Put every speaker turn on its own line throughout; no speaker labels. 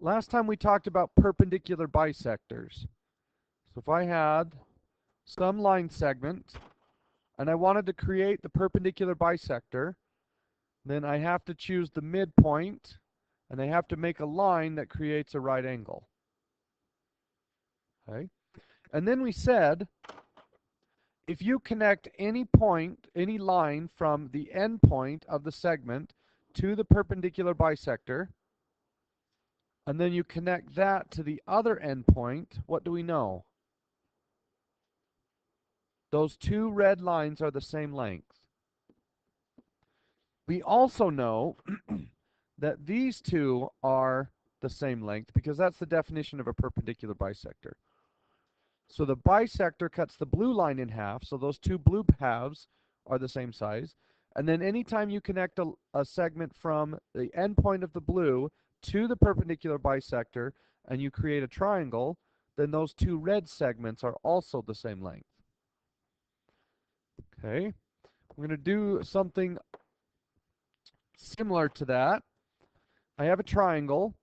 last time we talked about perpendicular bisectors. So if I had some line segment and I wanted to create the perpendicular bisector, then I have to choose the midpoint and I have to make a line that creates a right angle. Okay? And then we said if you connect any point, any line from the end point of the segment to the perpendicular bisector, and then you connect that to the other end point, what do we know? Those two red lines are the same length. We also know that these two are the same length because that's the definition of a perpendicular bisector. So the bisector cuts the blue line in half, so those two blue halves are the same size. And then anytime you connect a segment from the end point of the blue to the perpendicular bisector and you create a triangle, then those two red segments are also the same length. Okay, we're going to do something similar to that. I have a triangle,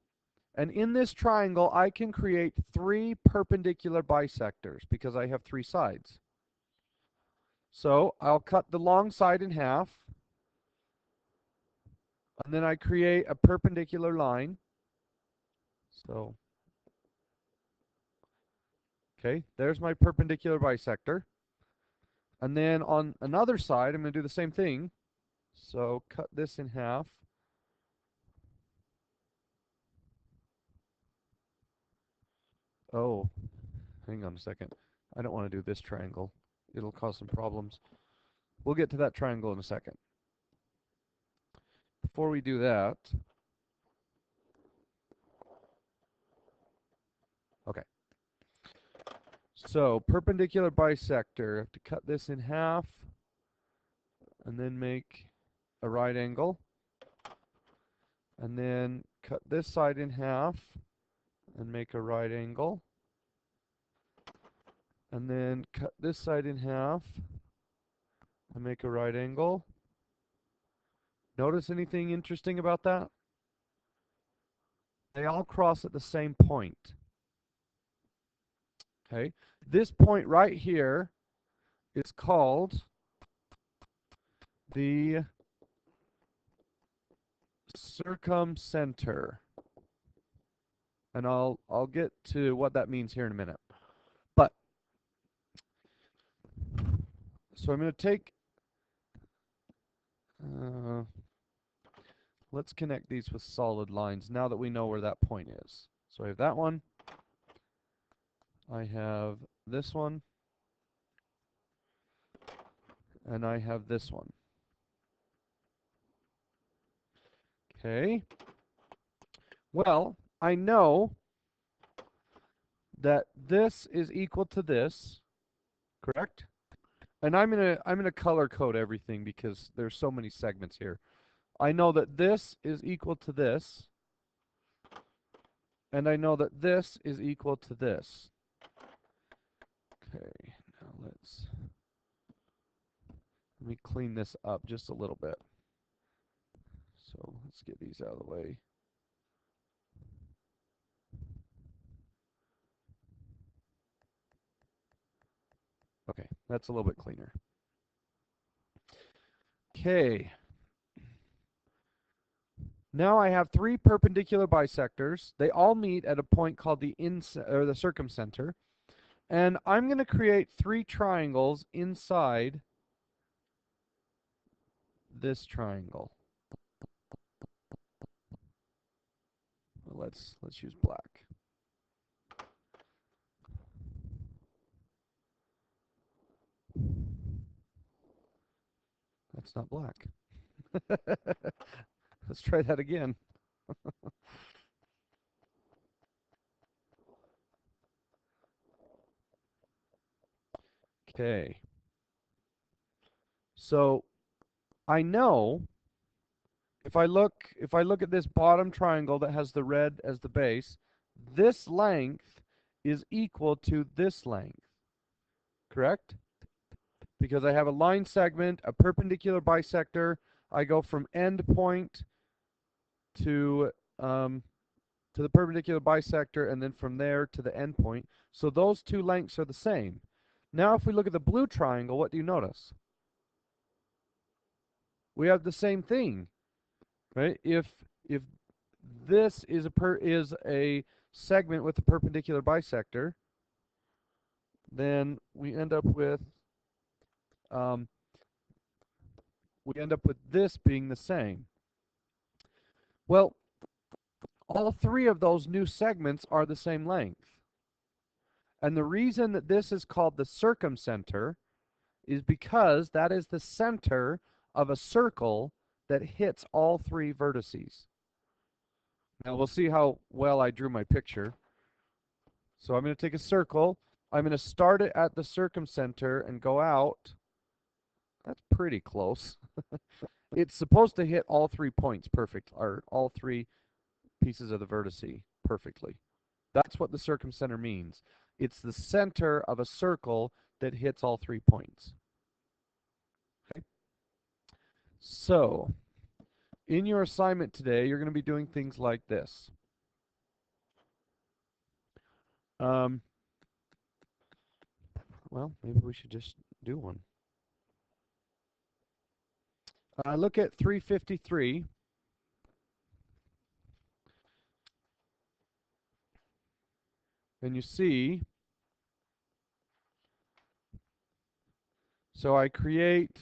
and in this triangle I can create three perpendicular bisectors because I have three sides. So I'll cut the long side in half, and then I create a perpendicular line. So, okay, there's my perpendicular bisector. And then on another side, I'm going to do the same thing. So cut this in half. Oh, hang on a second. I don't want to do this triangle. It'll cause some problems. We'll get to that triangle in a second. Before we do that, okay. So perpendicular bisector, I have to cut this in half and then make a right angle. And then cut this side in half and make a right angle. And then cut this side in half and make a right angle. Notice anything interesting about that? They all cross at the same point. Okay, this point right here is called the circumcenter. And I'll get to what that means here in a minute. But so I'm going to take let's connect these with solid lines now that we know where that point is. So I have that one. I have this one. And I have this one. Okay. Well, I know that this is equal to this, correct? And I'm gonna color code everything because there's so many segments here. I know that this is equal to this, and I know that this is equal to this. Okay, now let me clean this up just a little bit. So let's get these out of the way. Okay, that's a little bit cleaner. Okay. Now I have three perpendicular bisectors. They all meet at a point called the circumcenter. And I'm going to create three triangles inside this triangle. Let's use black. That's not black. Let's try that again. Okay. So I know if I look at this bottom triangle that has the red as the base, this length is equal to this length. Correct? Because I have a line segment, a perpendicular bisector. I go from end point to to the perpendicular bisector, and then from there to the endpoint. So those two lengths are the same. Now if we look at the blue triangle, what do you notice? We have the same thing, right? If this is a segment with a perpendicular bisector, then um, we end up with this being the same. Well, all three of those new segments are the same length. And the reason that this is called the circumcenter is because that is the center of a circle that hits all three vertices. Now we'll see how well I drew my picture. So I'm going to take a circle. I'm going to start it at the circumcenter and go out. That's pretty close. It's supposed to hit all 3 points perfect, or all 3 pieces of the vertice perfectly. That's what the circumcenter means. It's the center of a circle that hits all 3 points. Okay. So, in your assignment today, you're going to be doing things like this. Well, maybe we should just do one. Look at 353. And you see, so I create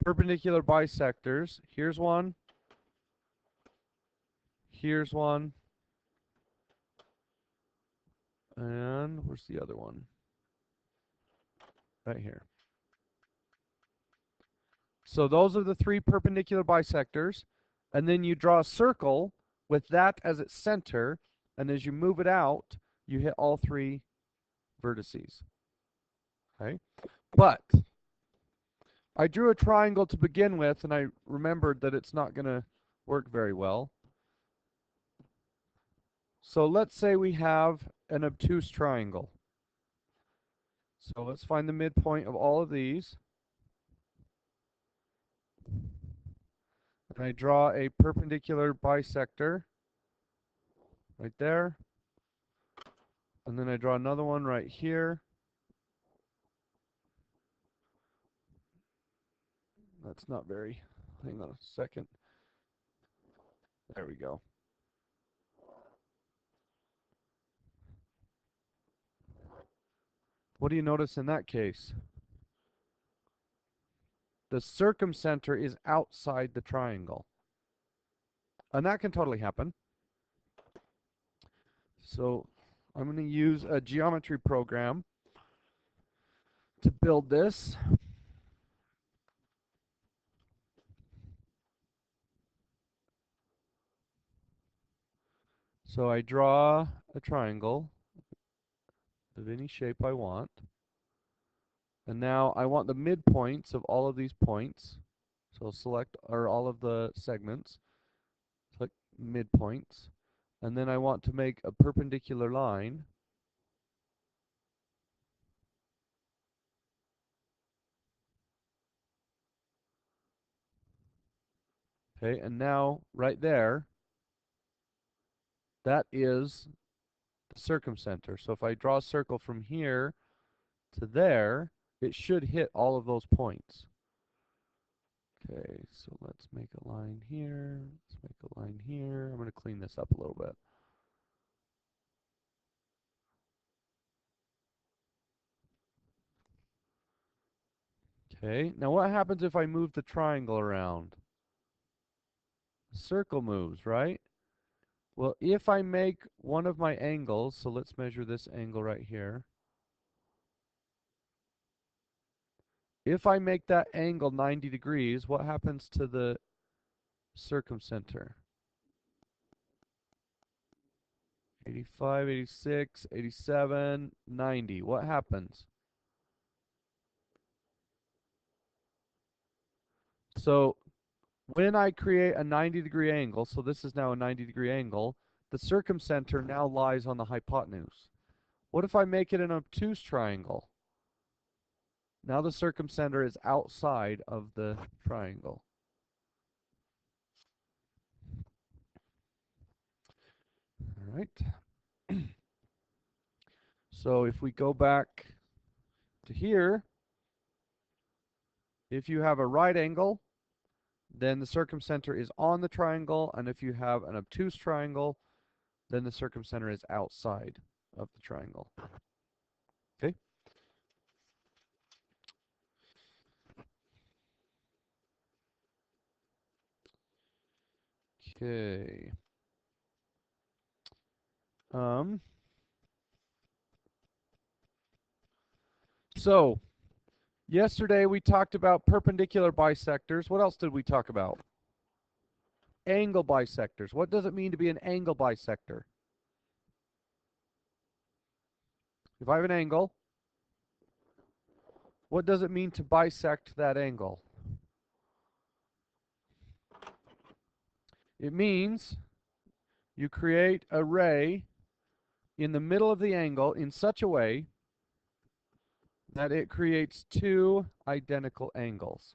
perpendicular bisectors. Here's one. Here's one. And where's the other one? Right here. So those are the 3 perpendicular bisectors. And then you draw a circle with that as its center. And as you move it out, you hit all 3 vertices. Okay? But I drew a triangle to begin with, and I remembered that it's not going to work very well. So let's say we have an obtuse triangle. So let's find the midpoint of all of these. And I draw a perpendicular bisector right there. And then I draw another one right here. That's not very, hang on a second. There we go. What do you notice in that case? The circumcenter is outside the triangle. And that can totally happen. So I'm going to use a geometry program to build this. So I draw a triangle of any shape I want. And now I want the midpoints of all of these points. So select, or all of the segments. Click midpoints. And then I want to make a perpendicular line. Okay, and now right there, that is the circumcenter. So if I draw a circle from here to there, it should hit all of those points. Okay, so let's make a line here. Let's make a line here. I'm going to clean this up a little bit. Okay, now what happens if I move the triangle around? The circle moves, right? Well, if I make one of my angles, so let's measure this angle right here. If I make that angle 90 degrees, what happens to the circumcenter? 85, 86, 87, 90. What happens? So when I create a 90-degree angle, so this is now a 90-degree angle, the circumcenter now lies on the hypotenuse. What if I make it an obtuse triangle? Now the circumcenter is outside of the triangle. All right. So if we go back to here, if you have a right angle, then the circumcenter is on the triangle, and if you have an obtuse triangle, then the circumcenter is outside of the triangle. Okay? Okay. So yesterday we talked about perpendicular bisectors. What else did we talk about? Angle bisectors. What does it mean to be an angle bisector? If I have an angle, what does it mean to bisect that angle? It means you create a ray in the middle of the angle in such a way that it creates two identical angles.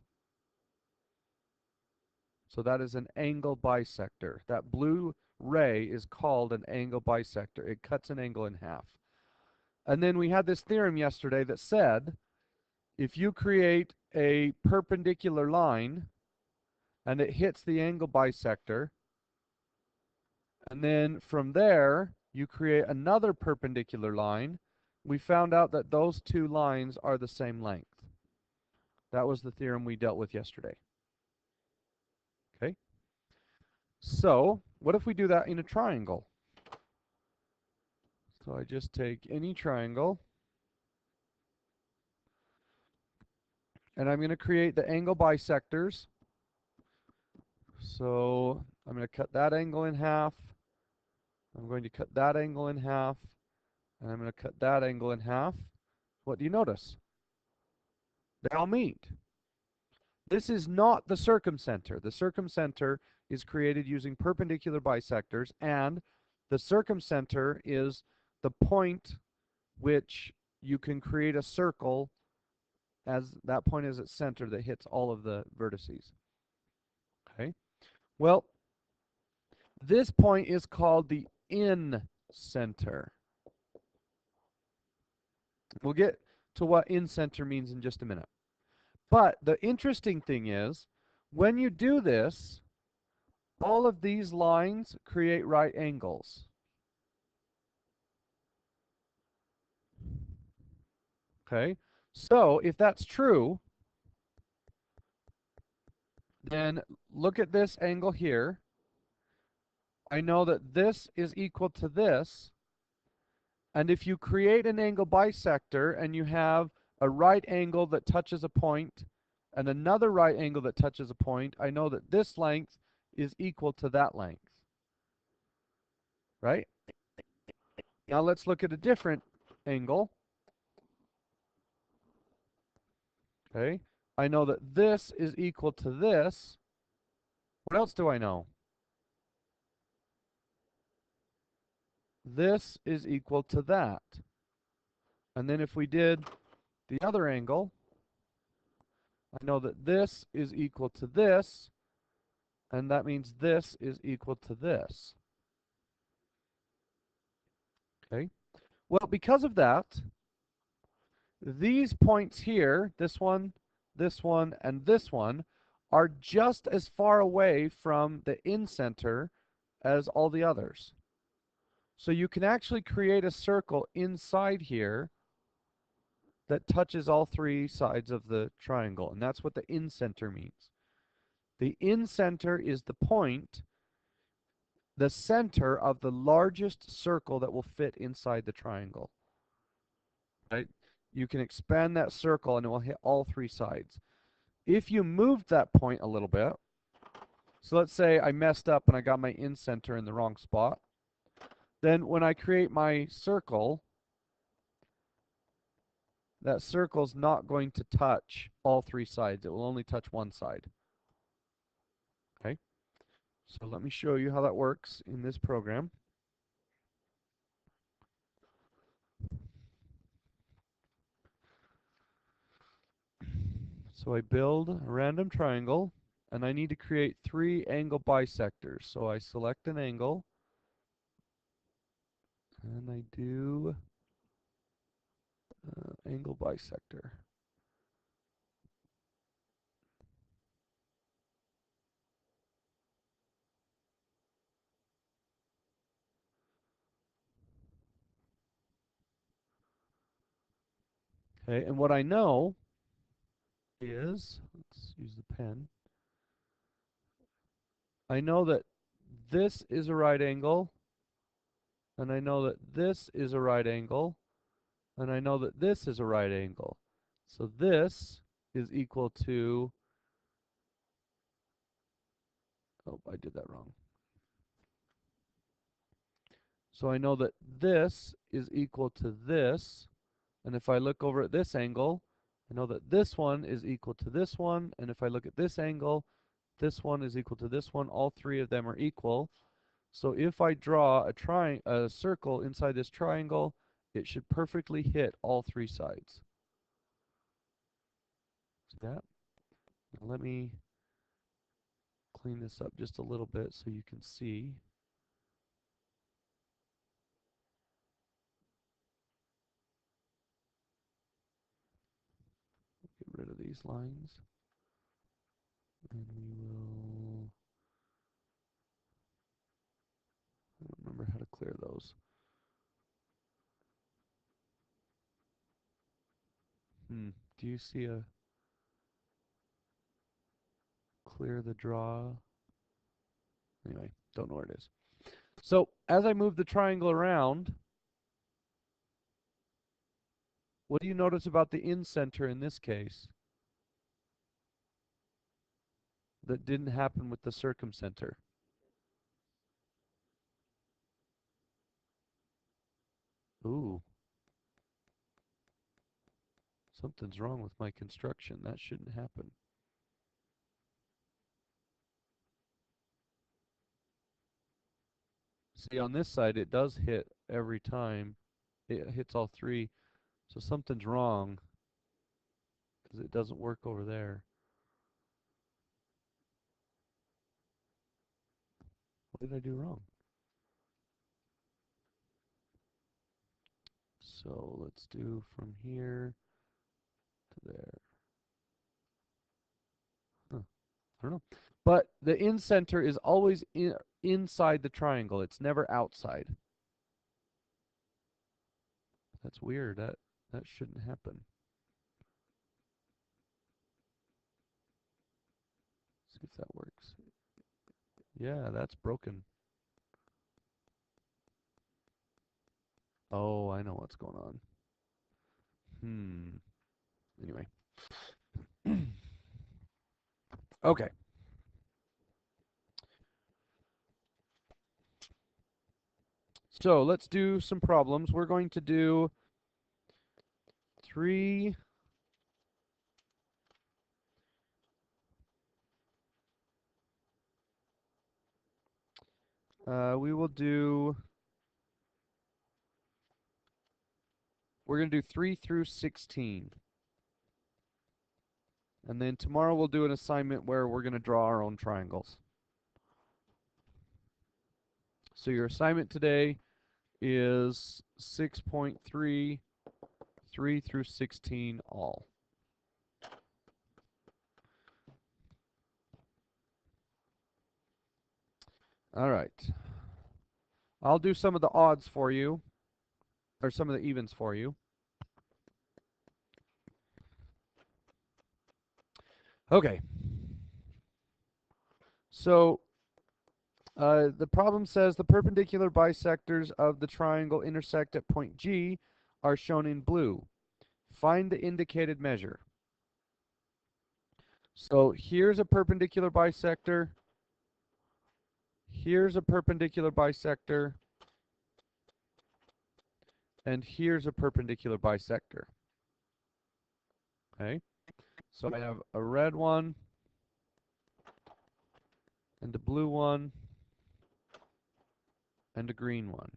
So that is an angle bisector. That blue ray is called an angle bisector. It cuts an angle in half. And then we had this theorem yesterday that said if you create a perpendicular line and it hits the angle bisector, and then from there you create another perpendicular line, we found out that those two lines are the same length. That was the theorem we dealt with yesterday. Okay? So, what if we do that in a triangle? So I just take any triangle, and I'm going to create the angle bisectors. So I'm going to cut that angle in half. I'm going to cut that angle in half. And I'm going to cut that angle in half. What do you notice? They all meet. This is not the circumcenter. The circumcenter is created using perpendicular bisectors, and the circumcenter is the point which you can create a circle as that point is its center that hits all of the vertices. Okay. Well, this point is called the in-center. We'll get to what in-center means in just a minute. But the interesting thing is, when you do this, all of these lines create right angles. Okay? So, if that's true, then look at this angle here. I know that this is equal to this. And if you create an angle bisector and you have a right angle that touches a point and another right angle that touches a point, I know that this length is equal to that length. Right? Now let's look at a different angle. Okay? I know that this is equal to this. What else do I know? This is equal to that. And then if we did the other angle, I know that this is equal to this, and that means this is equal to this. Okay? Well, because of that, these points here, this one, and this one, are just as far away from the in-center as all the others. So you can actually create a circle inside here that touches all three sides of the triangle, and that's what the in-center means. The in-center is the point, the center of the largest circle that will fit inside the triangle. Right? You can expand that circle and it will hit all three sides. If you moved that point a little bit, so let's say I messed up and I got my in-center in the wrong spot, then when I create my circle, that circle's not going to touch all three sides. It will only touch one side. Okay? So let me show you how that works in this program. So I build a random triangle, and I need to create three angle bisectors. So I select an angle, And I do angle bisector. Okay, and what I know is, let's use the pen. I know that this is a right angle, and I know that this is a right angle, and I know that this is a right angle. So this is equal to, oh, I did that wrong. So I know that this is equal to this, and if I look over at this angle, I know that this one is equal to this one, and if I look at this angle, this one is equal to this one. All three of them are equal. So if I draw a circle inside this triangle, it should perfectly hit all three sides. See that? Now let me clean this up just a little bit so you can see. Get rid of these lines. And we will, I don't remember how to clear those. Do you see a clear the draw? Anyway, don't know where it is. So as I move the triangle around, what do you notice about the in-center in this case that didn't happen with the circumcenter? Ooh, something's wrong with my construction. That shouldn't happen. See, on this side, it does hit every time. It hits all three. So something's wrong because it doesn't work over there. What did I do wrong? So let's do from here to there. Huh, I don't know. But the in-center is always inside the triangle. It's never outside. That's weird. That shouldn't happen. See if that works. Yeah, that's broken. Oh, I know what's going on. Anyway. Okay. So let's do some problems. We're going to do three. We will do. We're going to do 3 through 16. And then tomorrow we'll do an assignment where we're going to draw our own triangles. So your assignment today is 6.3, 3 through 16 all. All right. I'll do some of the odds for you, or some of the evens for you. Okay. So the problem says the perpendicular bisectors of the triangle intersect at point G are shown in blue. Find the indicated measure. So here's a perpendicular bisector. Here's a perpendicular bisector. And here's a perpendicular bisector. Okay. So I have a red one and a blue one and a green one.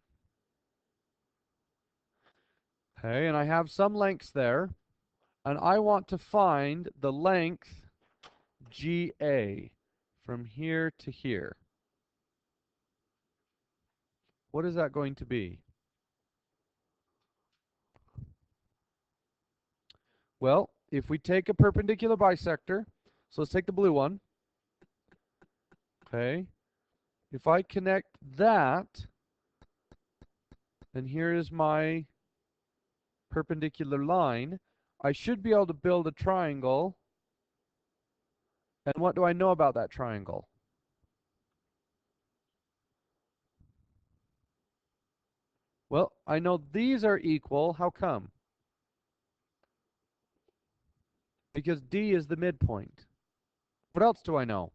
Okay, and I have some lengths there, and I want to find the length GA from here to here. What is that going to be? Well, if we take a perpendicular bisector, so let's take the blue one, okay? If I connect that, and here is my perpendicular line, I should be able to build a triangle. And what do I know about that triangle? Well, I know these are equal. How come? Because D is the midpoint. What else do I know?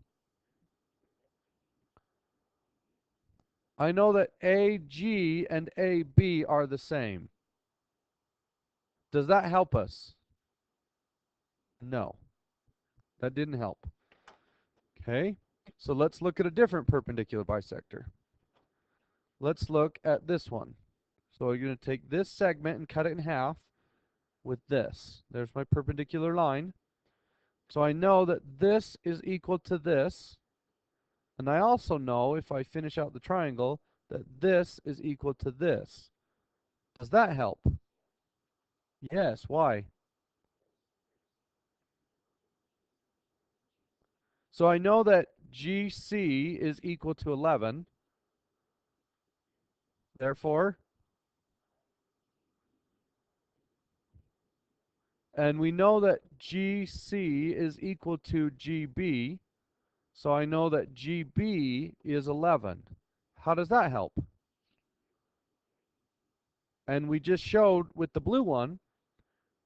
I know that AG and AB are the same. Does that help us? No, that didn't help. Okay, so let's look at a different perpendicular bisector. Let's look at this one. So we're going to take this segment and cut it in half with this. There's my perpendicular line. So I know that this is equal to this. And I also know, if I finish out the triangle, that this is equal to this. Does that help? Yes. Why? So I know that GC is equal to 11. Therefore, and we know that GC is equal to GB. So I know that GB is 11. How does that help? And we just showed with the blue one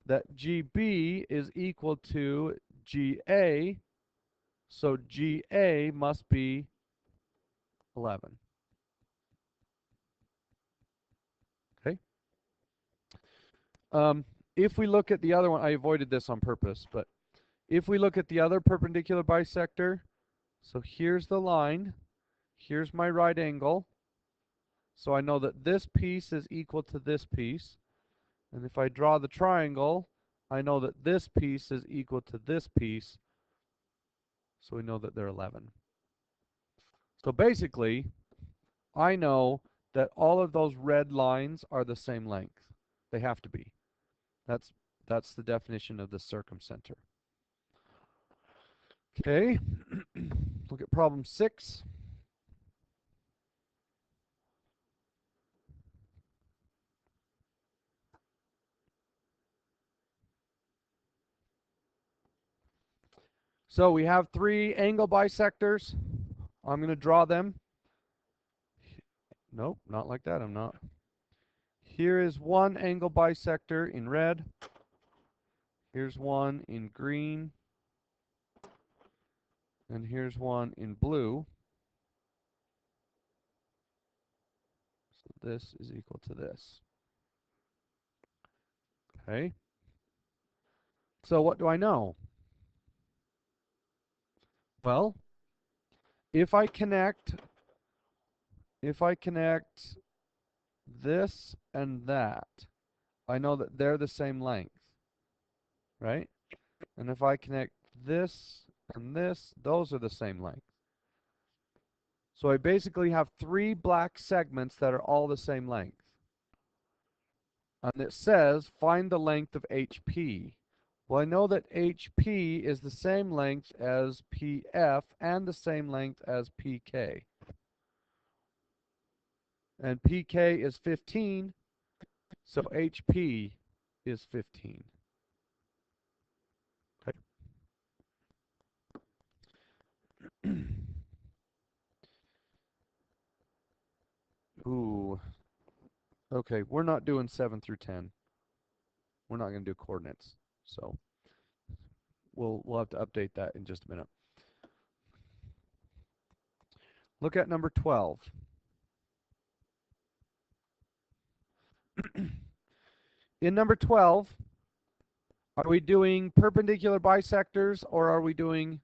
that GB is equal to GA. So GA must be 11. Okay. If we look at the other one, I avoided this on purpose, but if we look at the other perpendicular bisector, so here's the line, here's my right angle, so I know that this piece is equal to this piece, and if I draw the triangle, I know that this piece is equal to this piece, so we know that they're 11. So basically, I know that all of those red lines are the same length. They have to be. That's that's the definition of the circumcenter. Okay, look at problem 6. So we have 3 angle bisectors. I'm going to draw them. Nope, not like that. I'm not. Here is one angle bisector in red. Here's one in green. And here's one in blue. So this is equal to this. Okay. So what do I know? Well, if I connect this and that, I know that they're the same length, right? And if I connect this and this, those are the same length. So I basically have 3 black segments that are all the same length. And it says, find the length of HP. Well, I know that HP is the same length as PF and the same length as PK. And PK is 15, so HP is 15. Okay. Ooh. Okay, we're not doing 7 through 10. We're not going to do coordinates. So we'll have to update that in just a minute. Look at number 12. In number 12, are we doing perpendicular bisectors or are we doing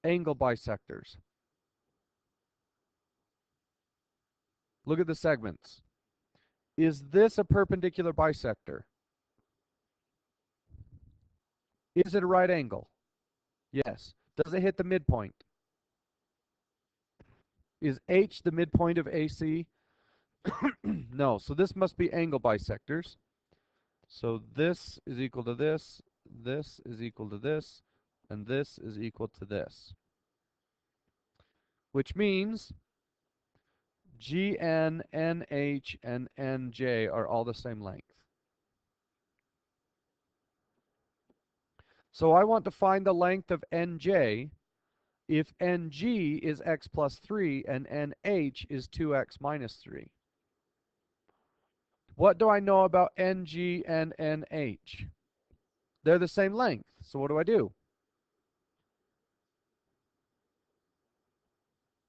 angle bisectors? Look at the segments. Is this a perpendicular bisector? Is it a right angle? Yes. Does it hit the midpoint? Is H the midpoint of AC? No. So this must be angle bisectors. So this is equal to this. this is equal to this, and this is equal to this. Which means Gn, Nh, and Nj are all the same length. So I want to find the length of Nj if Ng is x plus 3 and Nh is 2x minus 3. What do I know about Ng and Nh? They're the same length. So what do?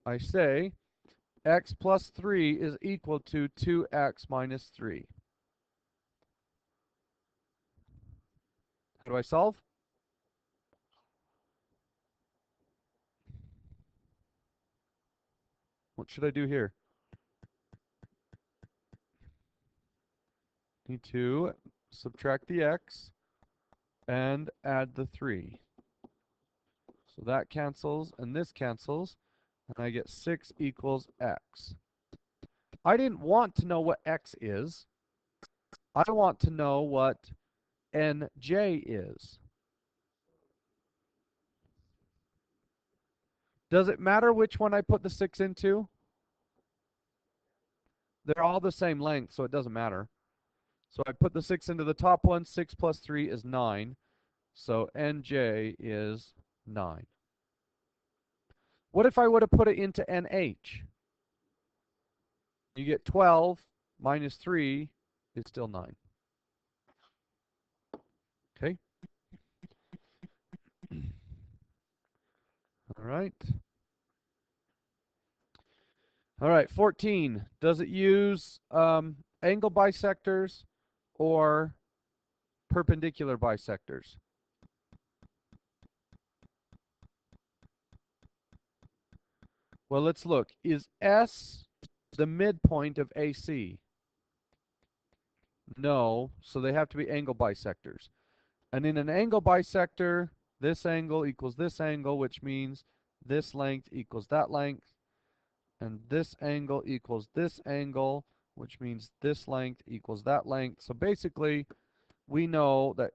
I say x plus 3 is equal to 2x minus 3. How do I solve? What should I do here? Need to subtract the x and add the 3. So that cancels and this cancels, and I get 6 equals x. I didn't want to know what x is. I want to know what Nj is. Does it matter which one I put the 6 into? They're all the same length, so it doesn't matter. So I put the 6 into the top one. 6 plus 3 is 9. So Nj is 9. What if I would have put it into Nh? You get 12 minus 3 is still 9. Okay? All right. All right, 14. Does it use angle bisectors or perpendicular bisectors? Well, let's look. Is S the midpoint of AC? No, so they have to be angle bisectors. And in an angle bisector, this angle equals this angle, which means this length equals that length. And this angle equals this angle, which means this length equals that length. So basically, we know that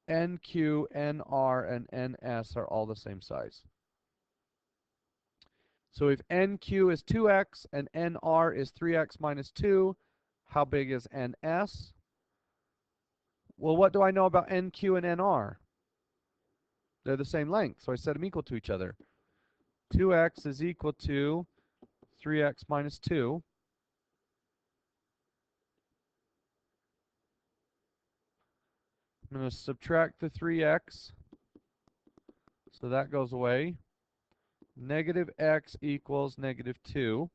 NQ, NR, and NS are all the same size. So if NQ is 2x and NR is 3x minus 2, how big is NS? Well, what do I know about NQ and NR? They're the same length, so I set them equal to each other. 2x is equal to 3x minus 2. I'm going to subtract the 3x, so that goes away. Negative x equals negative 2.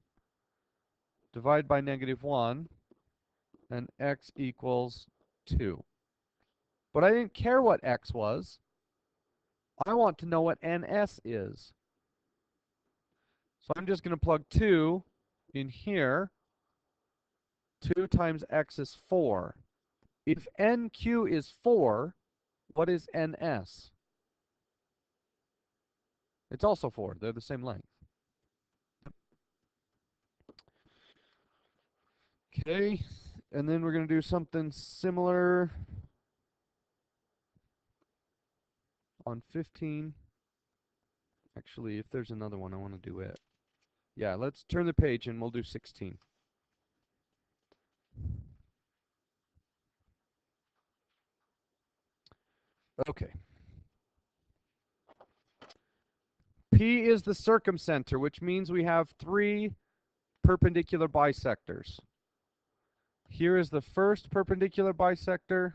Divide by negative 1, and x equals 2. But I didn't care what x was. I want to know what ns is. So I'm just going to plug 2 in here. 2 times x is 4. If NQ is 4, what is NS? It's also 4. They're the same length. Okay, and then we're going to do something similar on 15. Actually, if there's another one, I want to do it. Yeah, let's turn the page and we'll do 16. Okay. P is the circumcenter, which means we have 3 perpendicular bisectors. Here is the first perpendicular bisector.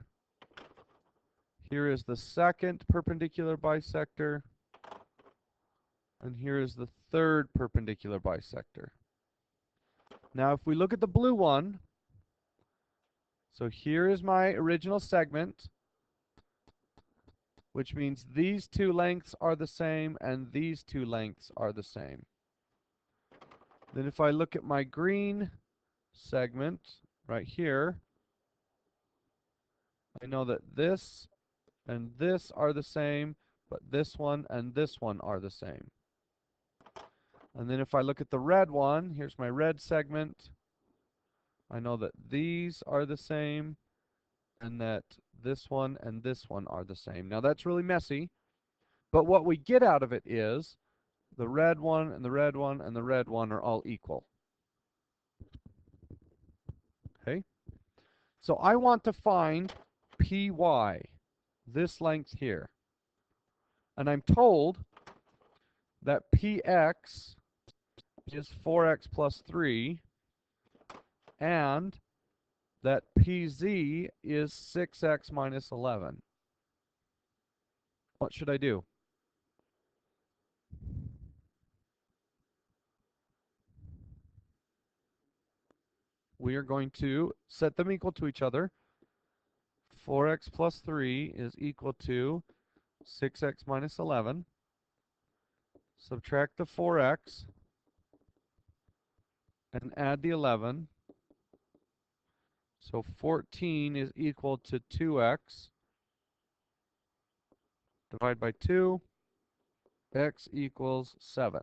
Here is the second perpendicular bisector. And here is the third perpendicular bisector. Now, if we look at the blue one, so here is my original segment, which means these 2 lengths are the same and these 2 lengths are the same. Then if I look at my green segment right here, I know that this and this are the same, but this one and this one are the same. And then if I look at the red one, here's my red segment. I know that these are the same and that this one and this one are the same. Now that's really messy, but what we get out of it is the red one and the red one and the red one are all equal. Okay? So I want to find py, this length here. And I'm told that px is 4x plus 3 and that pz is 6x minus 11. What should I do? We are going to set them equal to each other. 4x plus 3 is equal to 6x minus 11. Subtract the 4x and add the 11. So 14 is equal to 2x. Divide by 2. X equals 7.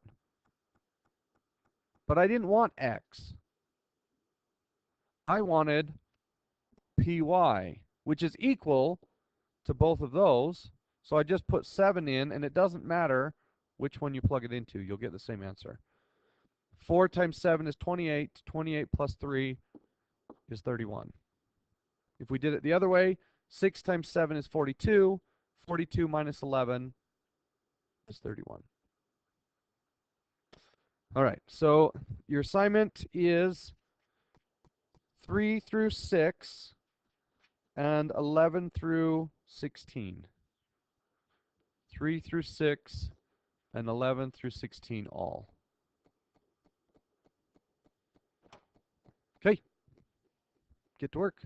But I didn't want x. I wanted py, which is equal to both of those. So I just put 7 in, and it doesn't matter which one you plug it into. You'll get the same answer. 4 times 7 is 28. 28 plus 3 is 31. If we did it the other way, 6 times 7 is 42. 42 minus 11 is 31. All right, so your assignment is 3 through 6 and 11 through 16. 3 through 6 and 11 through 16 all. Okay, get to work.